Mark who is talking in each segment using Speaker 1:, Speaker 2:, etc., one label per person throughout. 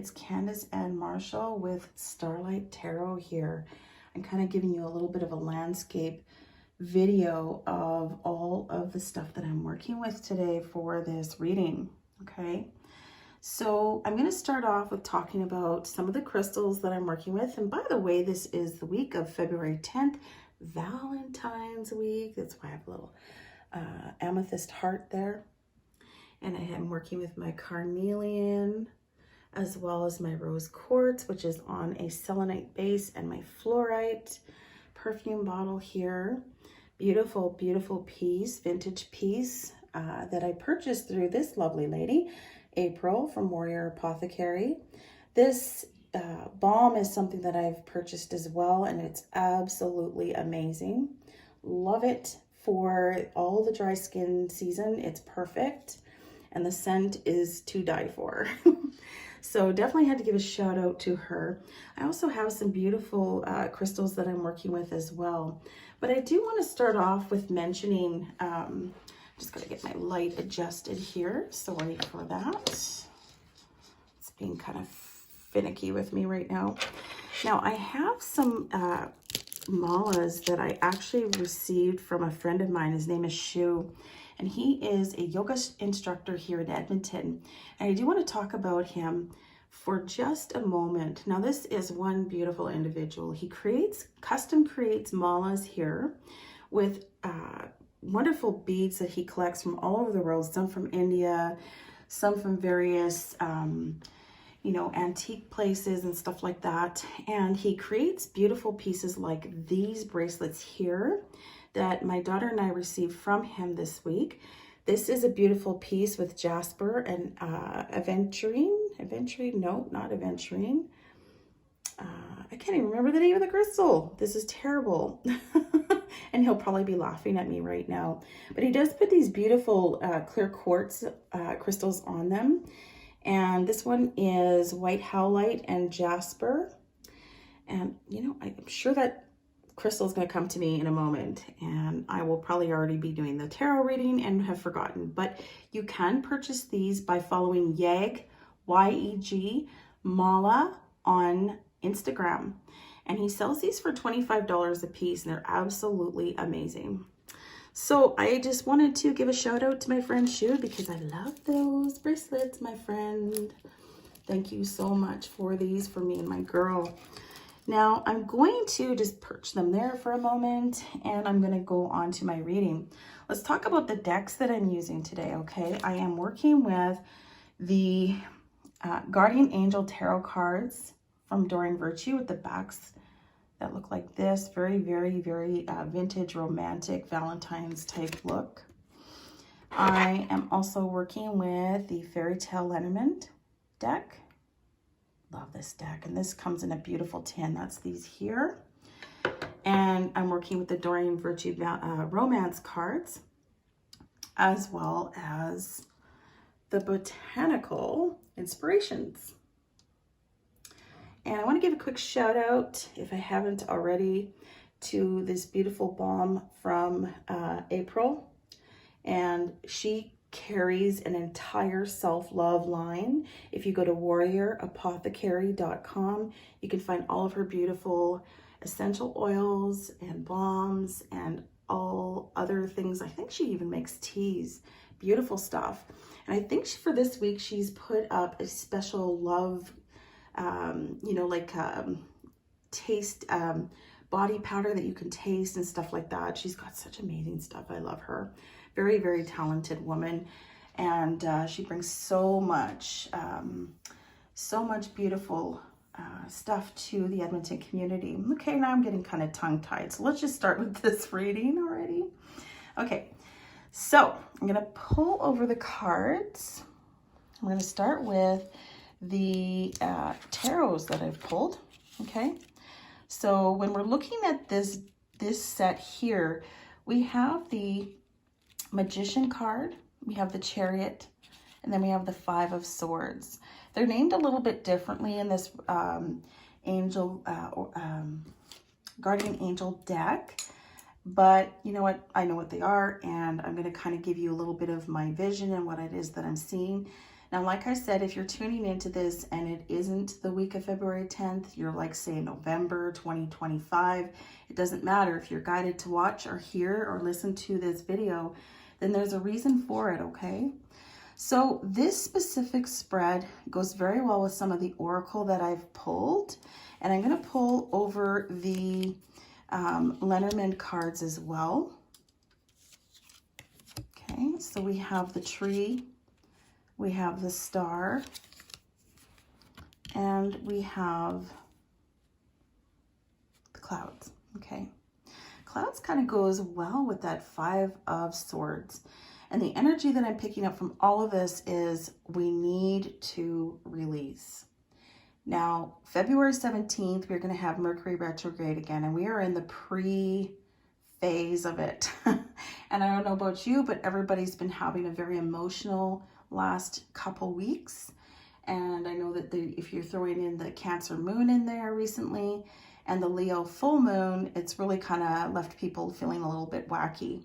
Speaker 1: It's Candace and Marshall with Starlite Tarot here. I'm kind of giving you a little bit of a landscape video of all of the stuff that I'm working with today for this reading, okay? So I'm going to start off with talking about some of the crystals that I'm working with. And by the way, this is the week of February 10th, Valentine's week. That's why I have a little amethyst heart there. And I am working with my carnelian as well as my rose quartz, which is on a selenite base, and my fluorite perfume bottle here. Beautiful, beautiful piece, vintage piece that I purchased through this lovely lady, April from Warrior Apothecary. This balm is something that I've purchased as well, and it's absolutely amazing. Love it for all the dry skin season. It's perfect. And the scent is to die for. So definitely had to give a shout out to her. I also have some beautiful crystals that I'm working with as well. But I do want to start off with mentioning, just got to get my light adjusted here. Sorry for that. It's being kind of finicky with me right now. Now I have some malas that I actually received from a friend of mine. His name is Shu. And he is a yoga instructor here in Edmonton. And I do want to talk about him for just a moment. Now, this is one beautiful individual. He custom creates malas here with wonderful beads that he collects from all over the world, some from India, some from various, antique places and stuff like that. And he creates beautiful pieces like these bracelets here that my daughter and I received from him this week. This is a beautiful piece with jasper and aventurine. No, not aventurine. I can't even remember the name of the crystal. This is terrible. And he'll probably be laughing at me right now. But he does put these beautiful clear quartz crystals on them. And this one is white howlite and jasper. And, I'm sure that crystal is going to come to me in a moment, and I will probably already be doing the tarot reading and have forgotten. But you can purchase these by following YEG, Y-E-G, Mala on Instagram. And he sells these for $25 a piece, and they're absolutely amazing. So I just wanted to give a shout out to my friend Shu because I love those bracelets, my friend. Thank you so much for these for me and my girl. Now I'm going to just perch them there for a moment, and I'm going to go on to my reading. Let's talk about the decks that I'm using today, okay? I am working with the Guardian Angel Tarot cards from Doreen Virtue with the backs that look like this. Very, very, very vintage, romantic, Valentine's type look. I am also working with the Fairy Tale Lenormand deck. Love this deck, and this comes in a beautiful tin. That's these here. And I'm working with the Doreen Virtue Romance cards, as well as the Botanical Inspirations. And I want to give a quick shout out, if I haven't already, to this beautiful balm from April. And she carries an entire self-love line. If you go to warriorapothecary.com, you can find all of her beautiful essential oils and balms and all other things. I think she even makes teas. Beautiful stuff. And I think for this week, she's put up a special love, taste body powder that you can taste and stuff like that. She's got such amazing stuff. I love her. Very, very talented woman, and she brings so much beautiful stuff to the Edmonton community. Okay, now I'm getting kind of tongue-tied, so let's just start with this reading already. Okay, so I'm going to pull over the cards. I'm going to start with the tarots that I've pulled. Okay, so when we're looking at this set here, we have the Magician card, we have the Chariot, and then we have the Five of Swords. They're named a little bit differently in this Guardian Angel deck, but you know what? I know what they are, and I'm going to kind of give you a little bit of my vision and what it is that I'm seeing. Now, like I said, if you're tuning into this and it isn't the week of February 10th, you're like, say, November 2025, it doesn't matter. If you're guided to watch or hear or listen to this video, then there's a reason for it, okay? So this specific spread goes very well with some of the oracle that I've pulled, and I'm going to pull over the Lenormand cards as well. Okay, so we have the tree, we have the star, and we have the clouds. Okay, clouds kind of goes well with that 5 of Swords. And the energy that I'm picking up from all of this is we need to release. Now, February 17th, we're going to have Mercury retrograde again, and we are in the pre-phase of it. And I don't know about you, but everybody's been having a very emotional last couple weeks. And I know that if you're throwing in the Cancer moon in there recently and the Leo full moon, it's really kind of left people feeling a little bit wacky.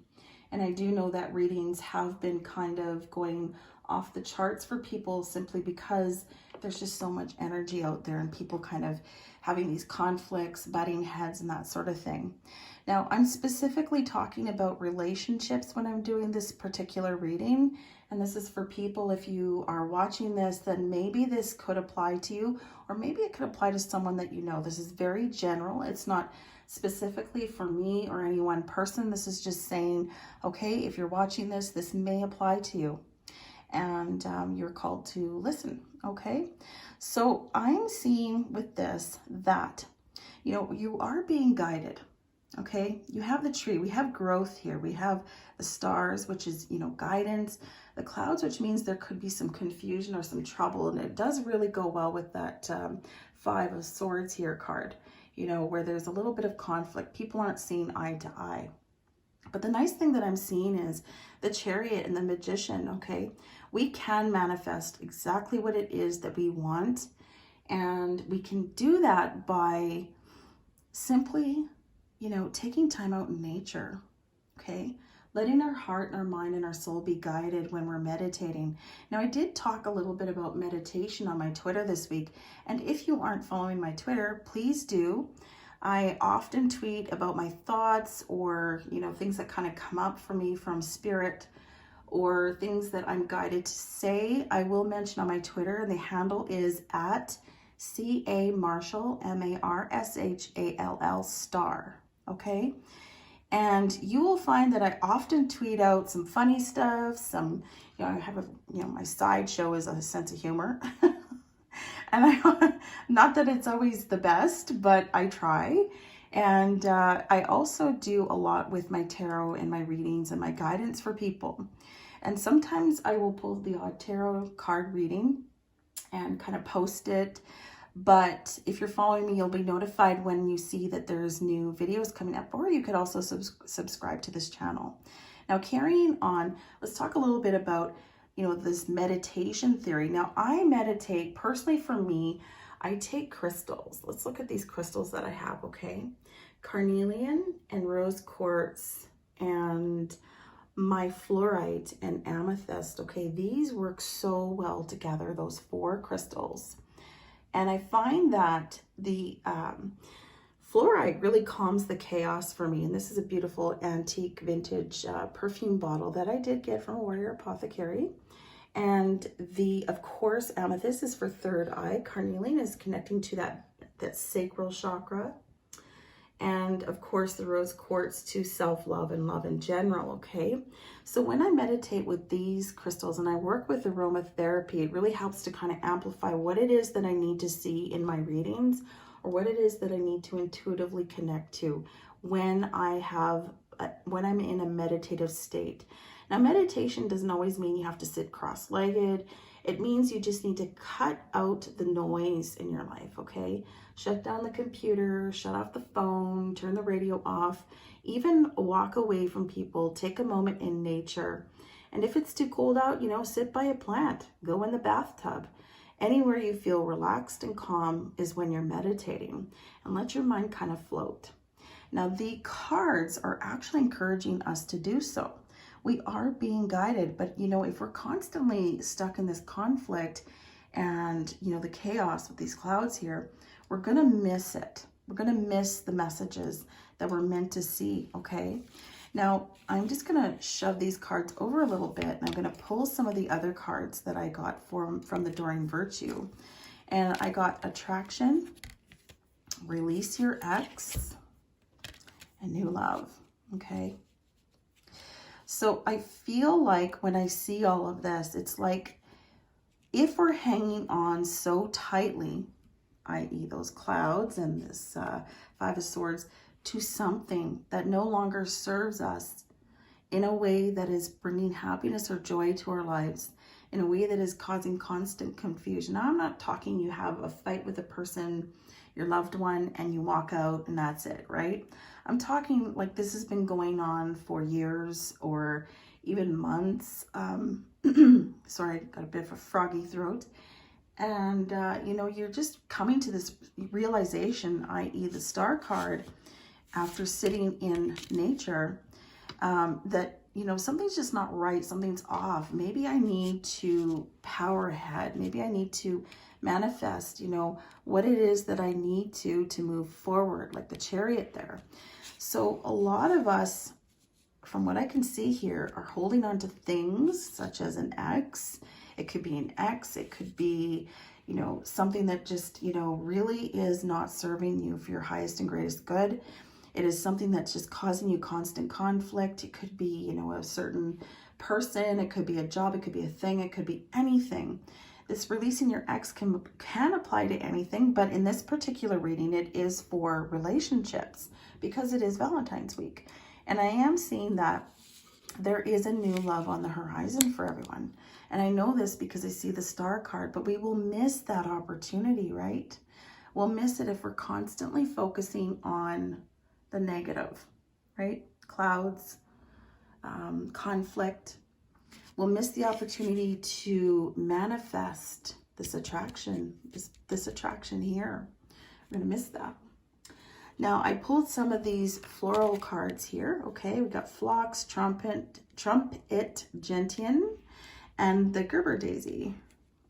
Speaker 1: And I do know that readings have been kind of going off the charts for people simply because there's just so much energy out there and people kind of having these conflicts, butting heads and that sort of thing. Now, I'm specifically talking about relationships when I'm doing this particular reading. And this is for people, if you are watching this, then maybe this could apply to you, or maybe it could apply to someone that you know. This is very general. It's not specifically for me or any one person. This is just saying, okay, if you're watching this, this may apply to you. And you're called to listen, okay? So I'm seeing with this that, you know, you are being guided, okay? You have the tree, we have growth here. We have the stars, which is, you know, guidance. The clouds, which means there could be some confusion or some trouble. And it does really go well with that 5 of Swords here card, you know, where there's a little bit of conflict. People aren't seeing eye to eye. But the nice thing that I'm seeing is the Chariot and the Magician, okay? We can manifest exactly what it is that we want. And we can do that by simply, you know, taking time out in nature, okay? Letting our heart and our mind and our soul be guided when we're meditating. Now, I did talk a little bit about meditation on my Twitter this week. And if you aren't following my Twitter, please do. I often tweet about my thoughts or, you know, things that kind of come up for me from spirit or things that I'm guided to say. I will mention on my Twitter, and the handle is at CA Marshall, MARSHALL star, okay? And you will find that I often tweet out some funny stuff, some, you know, I have a, you know, my sideshow is a sense of humor. And not that it's always the best, but I try. And I also do a lot with my tarot and my readings and my guidance for people. And sometimes I will pull the odd tarot card reading and kind of post it. But if you're following me, you'll be notified when you see that there's new videos coming up, or you could also subscribe to this channel. Now, carrying on, let's talk a little bit about, you know, this meditation theory. Now, I meditate, personally for me, I take crystals. Let's look at these crystals that I have, okay? Carnelian and rose quartz and my fluorite and amethyst, okay? These work so well together, those 4 crystals. And I find that the fluorite really calms the chaos for me. And this is a beautiful antique vintage perfume bottle that I did get from Warrior Apothecary. And the, of course, amethyst is for third eye. Carnelian is connecting to that sacral chakra. And of course, the rose quartz to self-love and love in general, okay? So when I meditate with these crystals and I work with aromatherapy, it really helps to kind of amplify what it is that I need to see in my readings, or what it is that I need to intuitively connect to when when I'm in a meditative state. Now, meditation doesn't always mean you have to sit cross-legged. It means you just need to cut out the noise in your life, okay? Shut down the computer, shut off the phone, turn the radio off, even walk away from people, take a moment in nature. And if it's too cold out, you know, sit by a plant, go in the bathtub. Anywhere you feel relaxed and calm is when you're meditating, and let your mind kind of float. Now, the cards are actually encouraging us to do so. we are being guided. But, you know, if we're constantly stuck in this conflict and, you know, the chaos with these clouds here, we're going to miss it. We're going to miss the messages that we're meant to see, okay? Now, I'm just going to shove these cards over a little bit, and I'm going to pull some of the other cards that I got from the Doreen Virtue. And I got attraction, release your ex, and new love, okay? So I feel like when I see all of this, it's like if we're hanging on so tightly, i.e. those clouds and this Five of Swords, to something that no longer serves us in a way that is bringing happiness or joy to our lives, in a way that is causing constant confusion. Now, I'm not talking you have a fight with a person, your loved one, and you walk out and that's it, right? I'm talking like this has been going on for years or even months. Sorry, I got a bit of a froggy throat. And, you know, you're just coming to this realization, i.e. the Star card, after sitting in nature, that, you know, something's just not right. Something's off. Maybe I need to power ahead. Maybe I need to manifest, you know, what it is that I need to move forward, like the Chariot there. So a lot of us, from what I can see here, are holding on to things such as an ex. It could be an ex. It could be, you know, something that just, you know, really is not serving you for your highest and greatest good. It is something that's just causing you constant conflict. It could be, you know, a certain person. It could be a job. It could be a thing. It could be anything. This releasing your ex can apply to anything, but in this particular reading, it is for relationships because it is Valentine's week. And I am seeing that there is a new love on the horizon for everyone. And I know this because I see the Star card, but we will miss that opportunity, right? We'll miss it if we're constantly focusing on the negative, right? Clouds, conflict. We'll miss the opportunity to manifest this attraction, this attraction here. We're going to miss that. Now, I pulled some of these floral cards here, okay? We got phlox, trumpet, gentian, and the Gerber daisy.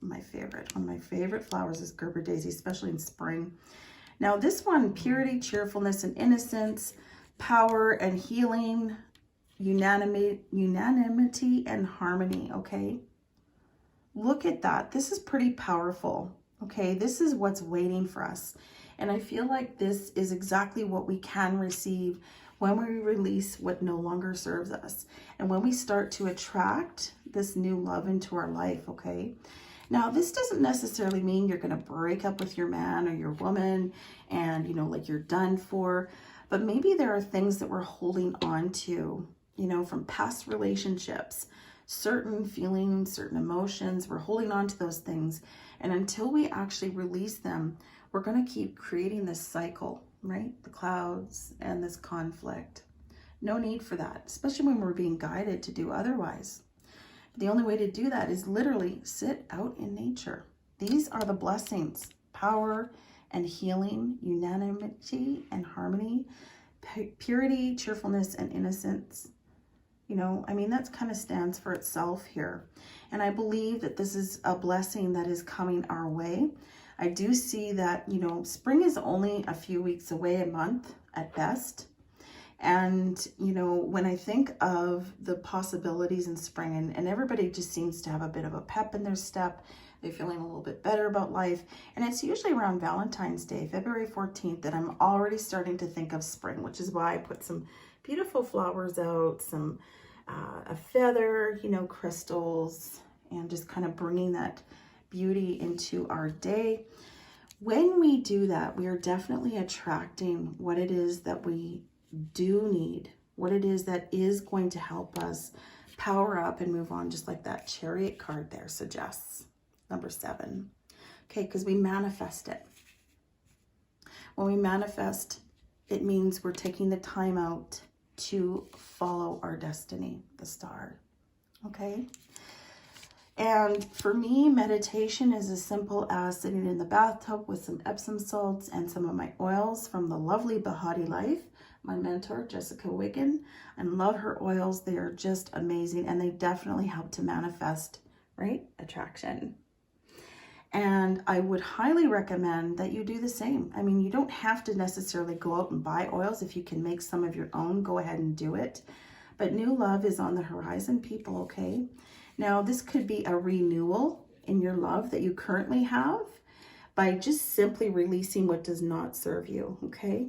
Speaker 1: My favorite. One of my favorite flowers is Gerber daisy, especially in spring. Now, this one, purity, cheerfulness, and innocence, power and healing, unanimity and harmony, okay? Look at that. This is pretty powerful, okay? This is what's waiting for us. And I feel like this is exactly what we can receive when we release what no longer serves us. And when we start to attract this new love into our life, okay? Now, this doesn't necessarily mean you're going to break up with your man or your woman and, you know, like you're done for. But maybe there are things that we're holding on to, you know, from past relationships, certain feelings, certain emotions. We're holding on to those things. And until we actually release them, we're going to keep creating this cycle, right? The clouds and this conflict. No need for that, especially when we're being guided to do otherwise. The only way to do that is literally sit out in nature. These are the blessings: power and healing, unanimity and harmony, purity, cheerfulness, and innocence. You know, I mean, that kind of stands for itself here. And I believe that this is a blessing that is coming our way. I do see that, you know, spring is only a few weeks away, a month at best. And, you know, when I think of the possibilities in spring, and everybody just seems to have a bit of a pep in their step, they're feeling a little bit better about life. And it's usually around Valentine's Day, February 14th, that I'm already starting to think of spring, which is why I put some beautiful flowers out, some a feather, you know, crystals, and just kind of bringing that beauty into our day. When we do that, we are definitely attracting what it is that we do need, what it is that is going to help us power up and move on, just like that Chariot card there suggests, number 7. Okay, because we manifest it. When we manifest, it means we're taking the time out to follow our destiny, the star. Okay? And for me, meditation is as simple as sitting in the bathtub with some Epsom salts and some of my oils from the lovely Bahati Life, my mentor, Jessica Wiggin. I love her oils. They are just amazing, and they definitely help to manifest, right, attraction. And I would highly recommend that you do the same. I mean, you don't have to necessarily go out and buy oils. If you can make some of your own, go ahead and do it. But new love is on the horizon, people, okay? Now, this could be a renewal in your love that you currently have by just simply releasing what does not serve you, okay?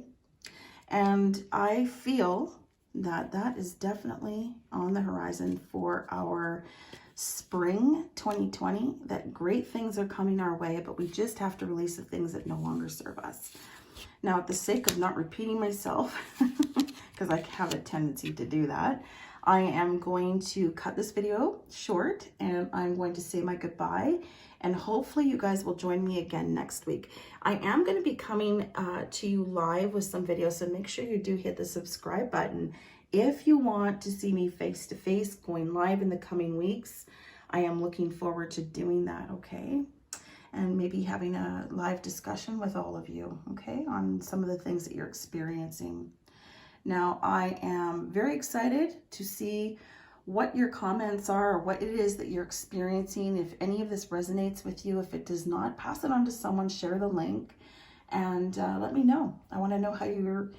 Speaker 1: And I feel that that is definitely on the horizon for our spring 2020, that great things are coming our way, but we just have to release the things that no longer serve us. Now, at the sake of not repeating myself, because I have a tendency to do that, I am going to cut this video short, and I'm going to say my goodbye, and hopefully you guys will join me again next week. I am going to be coming to you live with some videos, so make sure you do hit the subscribe button. If you want to see me face-to-face going live in the coming weeks, I am looking forward to doing that, okay? And maybe having a live discussion with all of you, okay, on some of the things that you're experiencing. Now, I am very excited to see what your comments are, or what it is that you're experiencing. If any of this resonates with you, if it does not, pass it on to someone, share the link, and let me know. I want to know how your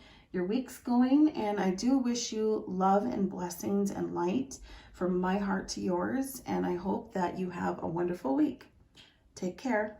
Speaker 1: week's going, and I do wish you love and blessings and light from my heart to yours, and I hope that you have a wonderful week. Take care.